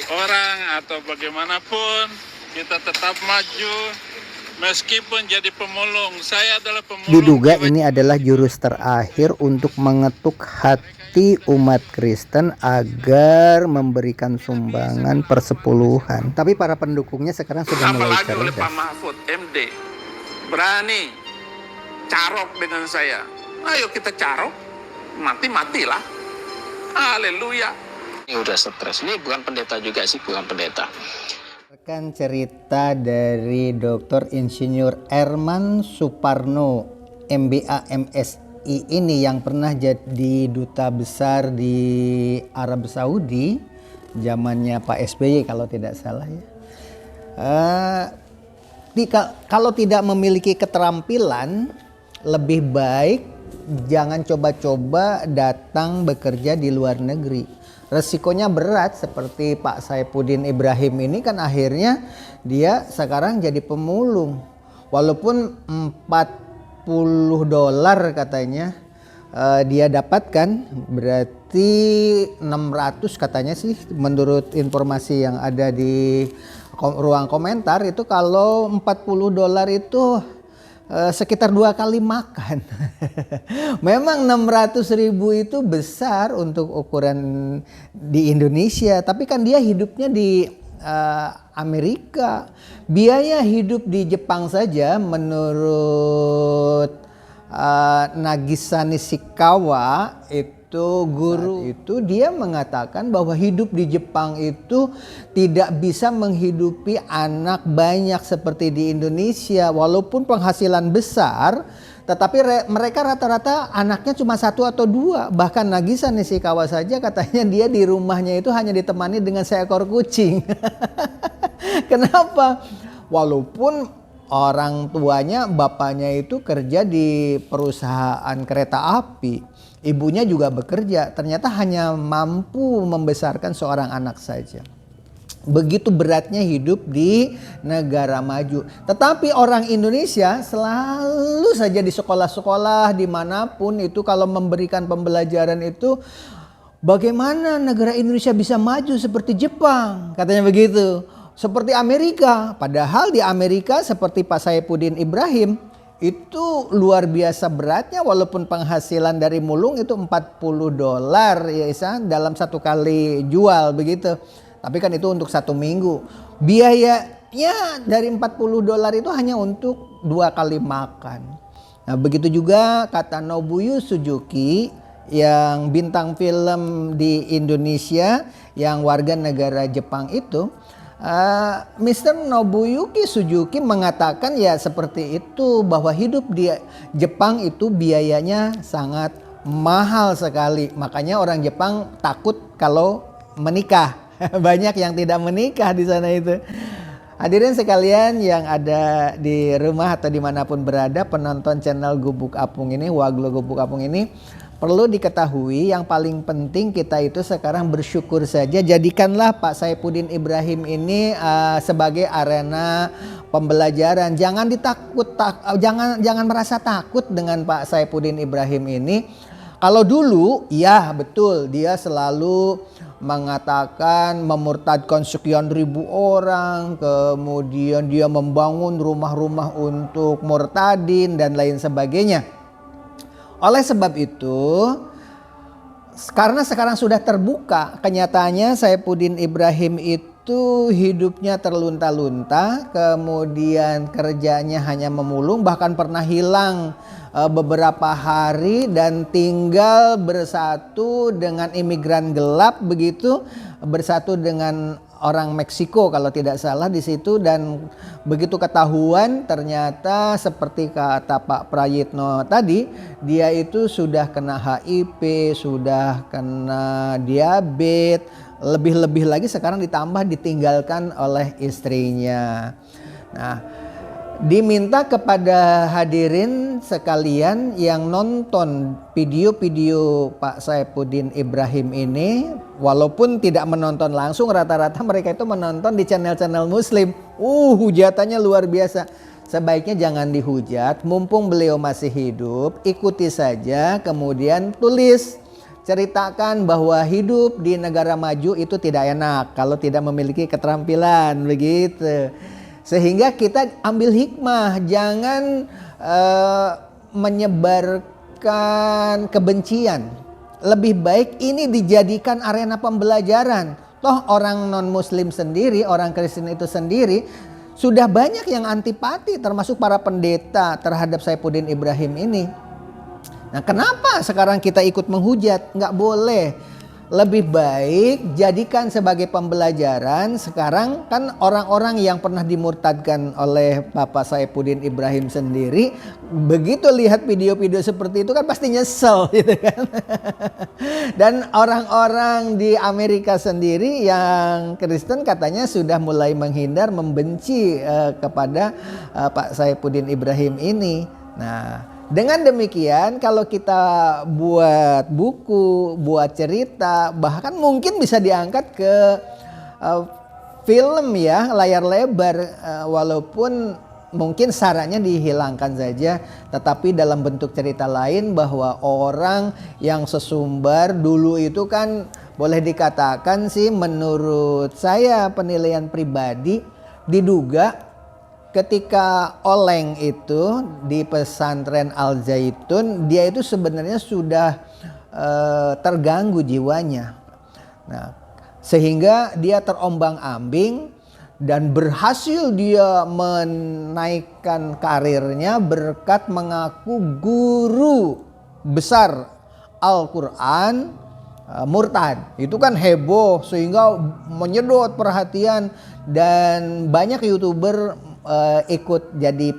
dari orang atau bagaimanapun, kita tetap maju meskipun jadi pemulung. Saya adalah pemulung. Diduga ini adalah jurus terakhir untuk mengetuk hati umat Kristen agar memberikan sumbangan persepuluhan. Tapi para pendukungnya sekarang sudah mulai Apalagi oleh Pak cerdas. Mahfud MD berani carok dengan saya. Ayo kita carok, mati-matilah. Haleluya. Ini udah stres. Ini bukan pendeta juga sih, bukan pendeta. Rekan cerita dari Dr. Insinyur Erman Suparno, MBA MSI ini yang pernah jadi duta besar di Arab Saudi zamannya Pak SBY kalau tidak salah ya. Kalau tidak memiliki keterampilan, lebih baik jangan coba-coba datang bekerja di luar negeri. Resikonya berat seperti Pak Saifuddin Ibrahim ini kan akhirnya dia sekarang jadi pemulung. Walaupun $40 katanya dia dapatkan, berarti 600 katanya sih menurut informasi yang ada di ruang komentar itu. Kalau $40 itu sekitar 2 kali makan. Memang 600.000 itu besar untuk ukuran di Indonesia, tapi kan dia hidupnya di Amerika. Biaya hidup di Jepang saja menurut Nagisa Nishikawa itu guru itu, dia mengatakan bahwa hidup di Jepang itu tidak bisa menghidupi anak banyak seperti di Indonesia. Walaupun penghasilan besar, tetapi mereka rata-rata anaknya cuma 1 atau 2. Bahkan Nagisa Nishikawa saja katanya dia di rumahnya itu hanya ditemani dengan seekor kucing. Kenapa? Walaupun orang tuanya, bapaknya itu kerja di perusahaan kereta api, ibunya juga bekerja, ternyata hanya mampu membesarkan seorang anak saja. Begitu beratnya hidup di negara maju. Tetapi orang Indonesia selalu saja di sekolah-sekolah dimanapun itu kalau memberikan pembelajaran itu, bagaimana negara Indonesia bisa maju seperti Jepang, katanya begitu. Seperti Amerika, padahal di Amerika seperti Pak Saifuddin Ibrahim itu luar biasa beratnya, walaupun penghasilan dari mulung itu $40 ya Isa, dalam 1 kali jual begitu. Tapi kan itu untuk 1 minggu. Biayanya dari $40 itu hanya untuk 2 kali makan. Nah begitu juga kata Nobuyo Suzuki yang bintang film di Indonesia yang warga negara Jepang itu. Mr. Nobuyuki Suzuki mengatakan ya seperti itu, bahwa hidup di Jepang itu biayanya sangat mahal sekali. Makanya orang Jepang takut kalau menikah. Banyak yang tidak menikah di sana itu. Hadirin sekalian yang ada di rumah atau dimanapun berada, penonton channel Gubuk Apung ini, Waglo Gubuk Apung ini, perlu diketahui yang paling penting kita itu sekarang bersyukur saja. Jadikanlah Pak Saifuddin Ibrahim ini sebagai arena pembelajaran. Jangan jangan merasa takut dengan Pak Saifuddin Ibrahim ini. Kalau dulu ya betul dia selalu mengatakan memurtadkan sekian ribu orang, kemudian dia membangun rumah-rumah untuk murtadin dan lain sebagainya. Oleh sebab itu, karena sekarang sudah terbuka, kenyataannya Saifuddin Ibrahim itu hidupnya terlunta-lunta, kemudian kerjanya hanya memulung, bahkan pernah hilang beberapa hari dan tinggal bersatu dengan imigran gelap begitu, bersatu dengan orang Meksiko kalau tidak salah di situ. Dan begitu ketahuan ternyata seperti kata Pak Prayitno tadi, dia itu sudah kena HIV, sudah kena diabetes, lebih-lebih lagi sekarang ditambah ditinggalkan oleh istrinya. Nah, diminta kepada hadirin sekalian yang nonton video-video Pak Saifuddin Ibrahim ini, walaupun tidak menonton langsung, rata-rata mereka itu menonton di channel-channel muslim. Hujatannya luar biasa. Sebaiknya jangan dihujat, mumpung beliau masih hidup, ikuti saja, kemudian tulis ceritakan bahwa hidup di negara maju itu tidak enak kalau tidak memiliki keterampilan begitu. Sehingga kita ambil hikmah, jangan menyebarkan kebencian. Lebih baik ini dijadikan arena pembelajaran. Toh orang non-muslim sendiri, orang Kristen itu sendiri sudah banyak yang antipati termasuk para pendeta terhadap Saifuddin Ibrahim ini. Nah, kenapa sekarang kita ikut menghujat? Nggak boleh. Lebih baik jadikan sebagai pembelajaran. Sekarang kan orang-orang yang pernah dimurtadkan oleh Bapak Saifuddin Ibrahim sendiri, begitu lihat video-video seperti itu kan pasti nyesel gitu kan. Dan orang-orang di Amerika sendiri yang Kristen katanya sudah mulai menghindar, membenci kepada Pak Saifuddin Ibrahim ini. Nah, dengan demikian kalau kita buat buku, buat cerita, bahkan mungkin bisa diangkat ke film ya, layar lebar, walaupun mungkin sarannya dihilangkan saja, tetapi dalam bentuk cerita lain bahwa orang yang sesumbar dulu itu kan boleh dikatakan sih menurut saya penilaian pribadi diduga ketika Oleng itu di pesantren Al Zaitun, dia itu sebenarnya sudah terganggu jiwanya. Nah, sehingga dia terombang-ambing dan berhasil dia menaikkan karirnya berkat mengaku guru besar Al-Quran murtad. Itu kan heboh sehingga menyedot perhatian dan banyak YouTuber ikut jadi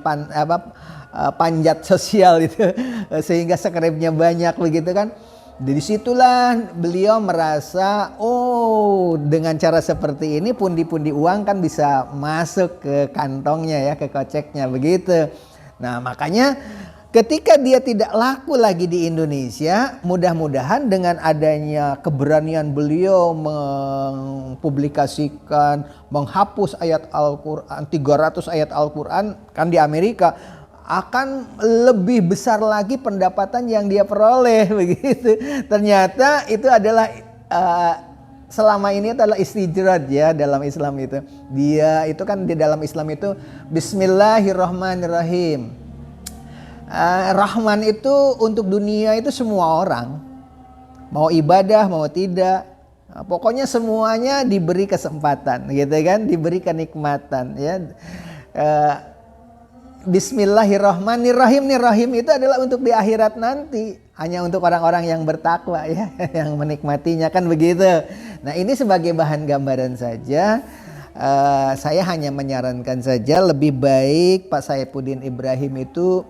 panjat sosial itu sehingga subscribe-nya banyak begitu kan. Dari situlah beliau merasa, oh dengan cara seperti ini pundi-pundi uang kan bisa masuk ke kantongnya ya, ke koceknya begitu. Nah, makanya ketika dia tidak laku lagi di Indonesia, mudah-mudahan dengan adanya keberanian beliau mempublikasikan, menghapus ayat Al-Quran, 300 ayat Al-Quran kan di Amerika, akan lebih besar lagi pendapatan yang dia peroleh begitu. Ternyata itu adalah selama ini adalah istijrad ya dalam Islam itu. Dia itu kan di dalam Islam itu Bismillahirrahmanirrahim. Rahman itu untuk dunia itu semua orang, mau ibadah mau tidak, pokoknya semuanya diberi kesempatan gitu kan, diberi kenikmatan ya. Bismillahirrahmanirrahim, nih rahim itu adalah untuk di akhirat nanti, hanya untuk orang-orang yang bertakwa ya, yang menikmatinya kan begitu. Nah, ini sebagai bahan gambaran saja. Saya hanya menyarankan saja lebih baik Pak Saifuddin Ibrahim itu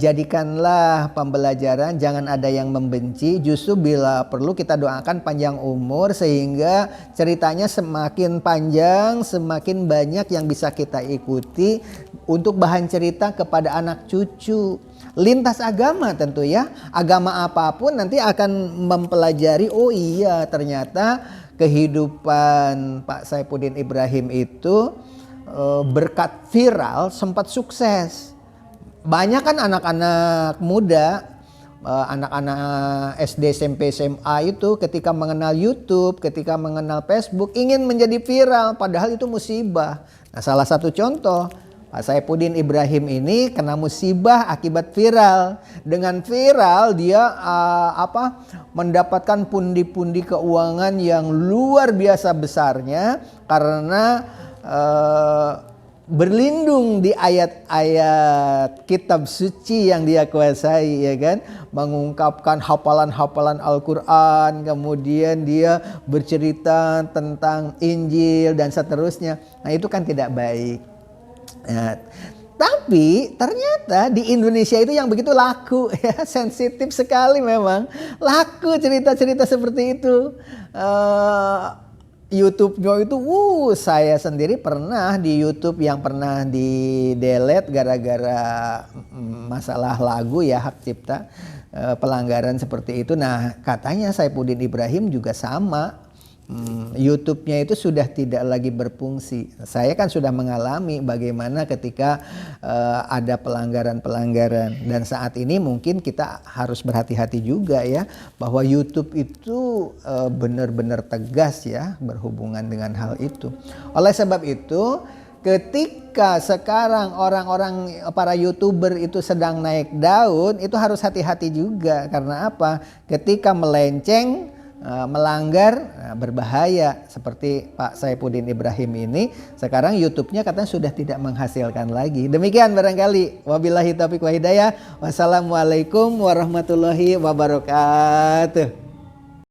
jadikanlah pembelajaran, jangan ada yang membenci. Justru bila perlu kita doakan panjang umur sehingga ceritanya semakin panjang, semakin banyak yang bisa kita ikuti untuk bahan cerita kepada anak cucu. Lintas agama tentu ya, agama apapun nanti akan mempelajari, oh iya ternyata kehidupan Pak Saifuddin Ibrahim itu berkat viral sempat sukses. Banyak kan anak-anak muda, anak-anak SD, SMP, SMA itu ketika mengenal YouTube, ketika mengenal Facebook ingin menjadi viral, padahal itu musibah. Nah, salah satu contoh Pak Saifuddin Ibrahim ini kena musibah akibat viral. Dengan viral dia mendapatkan pundi-pundi keuangan yang luar biasa besarnya karena berlindung di ayat-ayat kitab suci yang dia kuasai ya kan, mengungkapkan hafalan-hafalan Al-Quran, kemudian dia bercerita tentang Injil dan seterusnya. Nah, itu kan tidak baik. Nah, tapi ternyata di Indonesia itu yang begitu laku ya, sensitif sekali memang, laku cerita-cerita seperti itu. YouTube-nya itu, saya sendiri pernah di YouTube yang pernah di delete gara-gara masalah lagu ya, hak cipta, pelanggaran seperti itu. Nah, katanya Saifuddin Ibrahim juga sama. YouTube-nya itu sudah tidak lagi berfungsi. Saya kan sudah mengalami bagaimana ketika ada pelanggaran-pelanggaran, dan saat ini mungkin kita harus berhati-hati juga ya, bahwa YouTube itu benar-benar tegas ya berhubungan dengan hal itu. Oleh sebab itu, ketika sekarang orang-orang para YouTuber itu sedang naik daun, itu harus hati-hati juga. Karena apa? Ketika melenceng, melanggar, berbahaya. Seperti Pak Saifuddin Ibrahim ini, sekarang YouTube-nya katanya sudah tidak menghasilkan lagi. Demikian barangkali. Wabillahi taufiq wa hidayah. Wassalamualaikum warahmatullahi wabarakatuh.